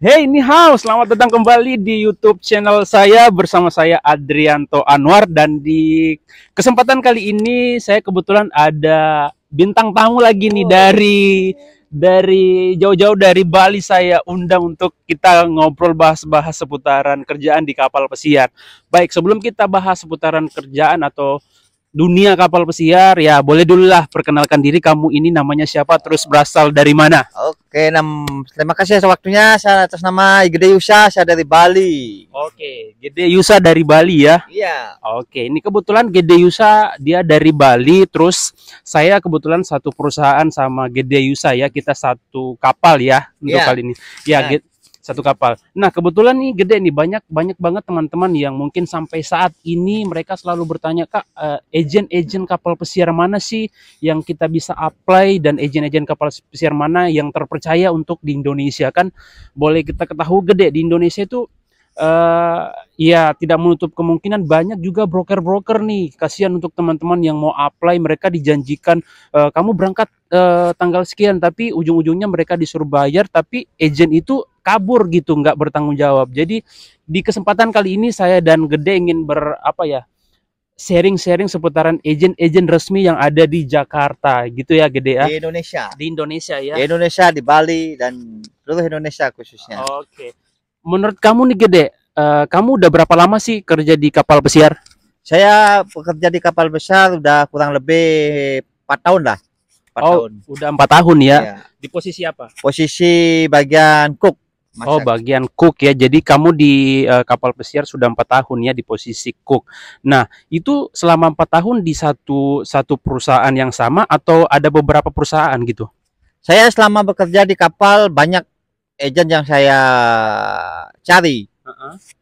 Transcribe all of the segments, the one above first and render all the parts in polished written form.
Hey, ni hao, selamat datang kembali di YouTube channel saya bersama saya Adrianto Anwar, dan di kesempatan kali ini saya kebetulan ada bintang tamu lagi nih dari jauh-jauh dari Bali. Saya undang untuk kita ngobrol bahas-bahas seputaran kerjaan di kapal pesiar. Baik, sebelum kita bahas seputaran kerjaan atau dunia kapal pesiar, ya boleh dulu lah perkenalkan diri, kamu ini namanya siapa, terus berasal dari mana? Oke, terima kasih atas waktunya. Saya atas nama Igede Yusa, saya dari Bali. Oke, Gede Yusa dari Bali ya. Iya. Oke, ini kebetulan Gede Yusa dia dari Bali, terus saya kebetulan satu perusahaan sama Gede Yusa ya, kita satu kapal ya untuk Iya. kali ini. Ya, Nah, satu kapal. Nah, kebetulan nih Gede nih banyak banget teman-teman yang mungkin sampai saat ini mereka selalu bertanya, Kak, agen-agen kapal pesiar mana sih yang kita bisa apply, dan agen-agen kapal pesiar mana yang terpercaya untuk di Indonesia? Kan boleh kita ketahui Gede, di Indonesia itu ya tidak menutup kemungkinan banyak juga broker-broker nih. Kasihan untuk teman-teman yang mau apply, mereka dijanjikan kamu berangkat tanggal sekian, tapi ujung-ujungnya mereka disuruh bayar, tapi agent itu kabur gitu, nggak bertanggung jawab. Jadi di kesempatan kali ini saya dan Gede ingin sharing-sharing seputaran agent-agent resmi yang ada di Jakarta gitu ya Gede ya. di Indonesia. Di Indonesia ya. Di Indonesia, di Bali, dan seluruh Indonesia khususnya. Oke. Menurut kamu nih Gede, kamu udah berapa lama sih kerja di kapal pesiar? Saya bekerja di kapal besar udah kurang lebih 4 tahun lah. 4 Oh, tahun. udah 4 tahun ya. Iya. Di posisi apa? Posisi bagian cook. Oh, Masak. bagian cook ya. Jadi kamu di kapal pesiar sudah 4 tahun ya di posisi cook. Nah, itu selama 4 tahun di satu perusahaan yang sama atau ada beberapa perusahaan gitu? Saya selama bekerja di kapal banyak agen yang saya cari.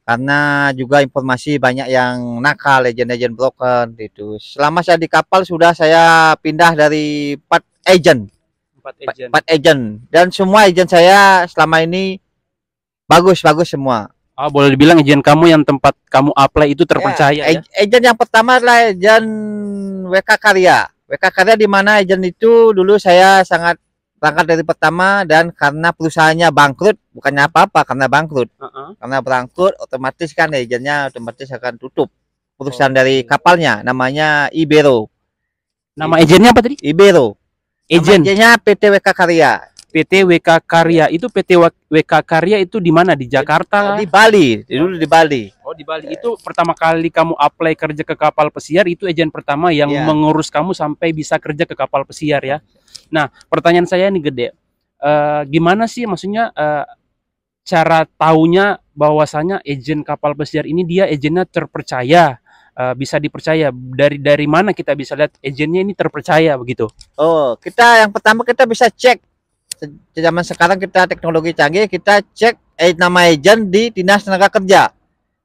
Karena juga informasi banyak yang nakal, agen-agen broker gitu. Selama saya di kapal sudah saya pindah dari 4 agen, 4 agent. 4 agen, dan semua agen saya selama ini bagus-bagus semua. Oh, boleh dibilang agen kamu yang tempat kamu apply itu terpercaya ya? Agen yang pertama adalah agen WK Karya. WK Karya di mana agen itu dulu saya sangat berangkat dari pertama, dan karena perusahaannya bangkrut, bukannya apa-apa, karena bangkrut. Karena bangkrut otomatis kan agennya otomatis akan tutup. Perusahaan dari kapalnya namanya Ibero. Nama agennya apa tadi? Ibero. Agen Agennya PT WK Karya. PT WK Karya. Itu PT WK Karya itu di mana? Di Jakarta? Di Bali, dulu di Bali. Oh, di Bali. Itu pertama kali kamu apply kerja ke kapal pesiar, itu agen pertama yang Iya. mengurus kamu sampai bisa kerja ke kapal pesiar ya. Nah, pertanyaan saya nih Gede, gimana sih maksudnya cara taunya bahwasanya agen kapal pesiar ini dia agennya terpercaya, bisa dipercaya? Dari mana kita bisa lihat agennya ini terpercaya begitu? Oh, yang pertama kita bisa cek. Zaman sekarang kita teknologi canggih, kita cek nama agen di Dinas Tenaga Kerja.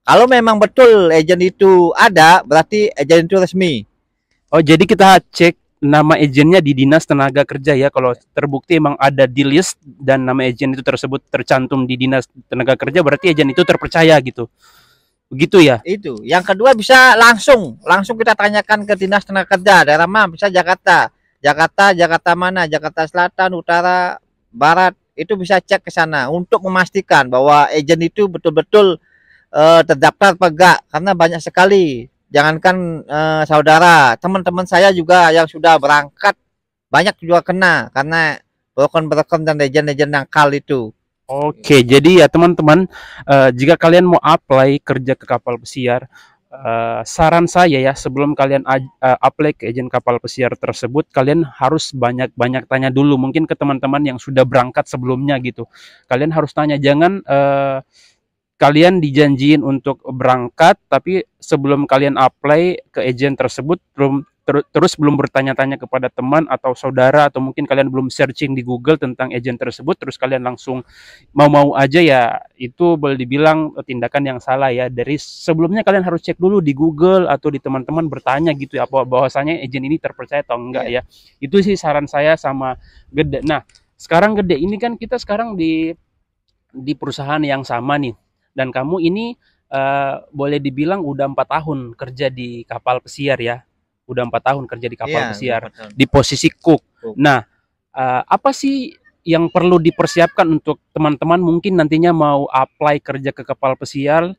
Kalau memang betul agen itu ada, berarti agen itu resmi. Oh, jadi kita cek nama agennya di Dinas Tenaga Kerja ya. Kalau terbukti emang ada di list dan nama agen itu tersebut tercantum di Dinas Tenaga Kerja, berarti agen itu terpercaya gitu. Begitu ya? Itu. Yang kedua bisa langsung kita tanyakan ke Dinas Tenaga Kerja daerah mana, bisa Jakarta. Jakarta mana? Jakarta Selatan, Utara, Barat. Itu bisa cek ke sana untuk memastikan bahwa agen itu betul-betul terdaftar apa enggak, karena banyak sekali. Jangankan saudara, teman-teman saya juga yang sudah berangkat banyak juga kena karena broker-broker dan agen-agen nakal itu. Oke, jadi ya teman-teman, jika kalian mau apply kerja ke kapal pesiar, saran saya ya, sebelum kalian apply ke agen kapal pesiar tersebut, kalian harus banyak-banyak tanya dulu, mungkin ke teman-teman yang sudah berangkat sebelumnya gitu. Kalian harus tanya, jangan kalian dijanjiin untuk berangkat, tapi sebelum kalian apply ke agen tersebut terus belum bertanya-tanya kepada teman atau saudara, atau mungkin kalian belum searching di Google tentang agen tersebut, terus kalian langsung mau-mau aja, ya itu boleh dibilang tindakan yang salah ya. Dari sebelumnya kalian harus cek dulu di Google atau di teman-teman, bertanya gitu ya, bahwasanya agen ini terpercaya atau enggak ya. Itu sih saran saya sama Gede. Nah, sekarang Gede ini kan kita sekarang di perusahaan yang sama nih, dan kamu ini boleh dibilang udah 4 tahun kerja di kapal pesiar ya. Udah 4 tahun kerja di kapal pesiar di posisi cook. Nah, apa sih yang perlu dipersiapkan untuk teman-teman mungkin nantinya mau apply kerja ke kapal pesiar.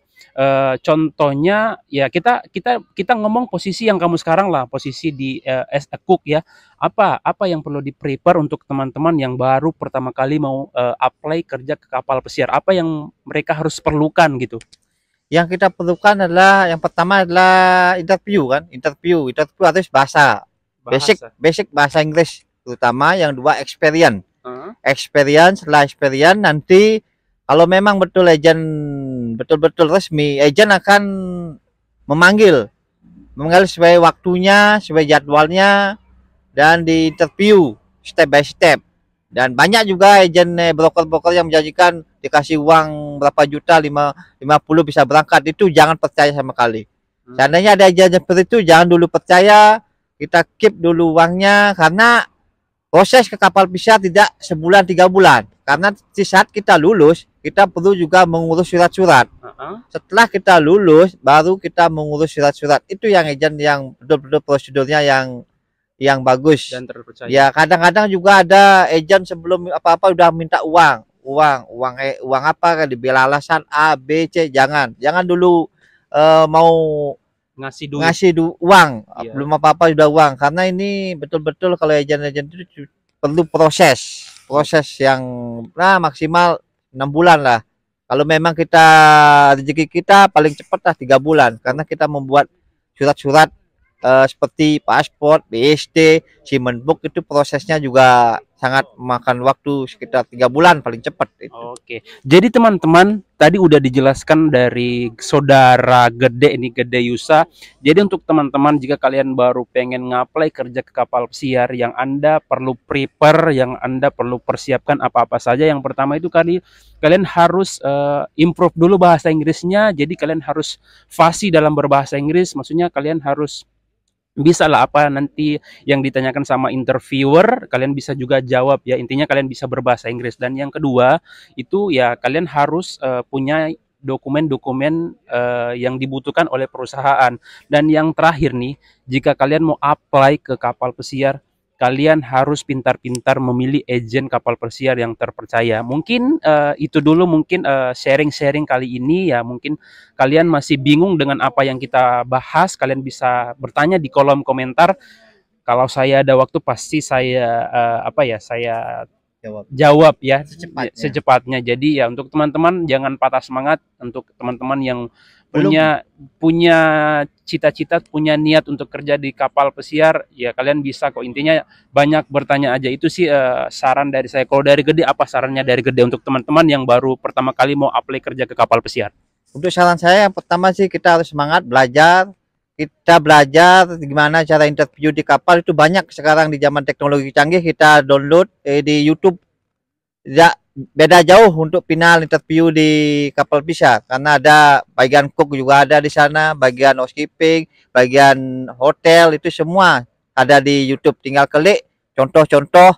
Contohnya ya kita ngomong posisi yang kamu sekarang lah, posisi di as a cook ya. Apa yang perlu di-prepare untuk teman-teman yang baru pertama kali mau apply kerja ke kapal pesiar? Apa yang mereka harus perlukan gitu? Yang kita perlukan adalah yang pertama adalah interview kan, interview harus bahasa. Basic bahasa Inggris terutama. Yang dua experience. Setelah experience nanti kalau memang betul-betul resmi, agent akan memanggil sesuai waktunya, sesuai jadwalnya, dan di interview step by step. Dan banyak juga agent broker-broker yang menjanjikan dikasih uang berapa juta, 50 bisa berangkat. Itu jangan percaya sama kali. Seandainya ada agent seperti itu, jangan dulu percaya. Kita keep dulu uangnya, karena proses ke kapal pesiar tidak sebulan 3 bulan. Karena di saat kita lulus, kita perlu juga mengurus surat-surat. Setelah kita lulus, baru kita mengurus surat-surat. Itu yang agent yang betul-betul prosedurnya yang bagus dan terpercaya. Ya, kadang-kadang juga ada agent sebelum apa-apa udah minta uang apa kan, dibela alasan A, B, C. Jangan dulu mau ngasih uang, belum apa-apa sudah uang. Karena ini betul-betul kalau agent-agent itu perlu proses yang maksimal 6 bulan lah. Kalau memang rezeki kita paling cepat lah 3 bulan, karena kita membuat surat-surat seperti paspor, BSD, Simen Book. Itu prosesnya juga sangat memakan waktu sekitar 3 bulan paling cepat itu. Oke. Jadi teman-teman tadi udah dijelaskan dari saudara Gede ini, Gede Yusa. Jadi untuk teman-teman jika kalian baru pengen ngapply kerja ke kapal pesiar, yang Anda perlu prepare, yang Anda perlu persiapkan apa-apa saja. Yang pertama itu kalian harus improve dulu bahasa Inggrisnya. Jadi kalian harus fasih dalam berbahasa Inggris. Maksudnya kalian harus bisa lah apa nanti yang ditanyakan sama interviewer, kalian bisa juga jawab ya. Intinya kalian bisa berbahasa Inggris. Dan yang kedua itu ya kalian harus punya dokumen-dokumen yang dibutuhkan oleh perusahaan. Dan yang terakhir nih, jika kalian mau apply ke kapal pesiar, kalian harus pintar-pintar memilih agen kapal pesiar yang terpercaya. Mungkin itu dulu, mungkin sharing-sharing kali ini ya. Mungkin kalian masih bingung dengan apa yang kita bahas, kalian bisa bertanya di kolom komentar. Kalau saya ada waktu pasti saya saya jawab ya secepatnya. Jadi ya untuk teman-teman jangan patah semangat. Untuk teman-teman yang punya cita-cita, punya niat untuk kerja di kapal pesiar, ya kalian bisa kok. Intinya banyak bertanya aja. Itu sih saran dari saya. Kalau dari Gede, apa sarannya dari Gede untuk teman-teman yang baru pertama kali mau apply kerja ke kapal pesiar? Untuk saran saya yang pertama sih, kita harus semangat belajar. Kita belajar gimana cara interview di kapal. Itu banyak sekarang di zaman teknologi canggih, kita download di YouTube. Tidak beda jauh untuk final interview di kapal pesiar, karena ada bagian cook juga ada di sana, bagian housekeeping, bagian hotel, itu semua ada di YouTube. Tinggal klik contoh-contoh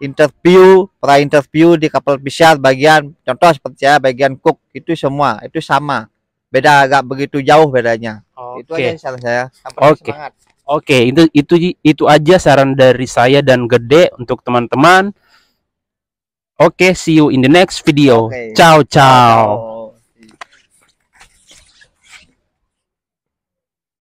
interview, pra interview di kapal pesiar, bagian contoh seperti bagian cook, itu semua itu sama, beda agak begitu jauh bedanya. Itu aja saran saya. Oke, itu aja saran dari saya dan Gede untuk teman-teman. Oke, see you in the next video. Ciao, ciao.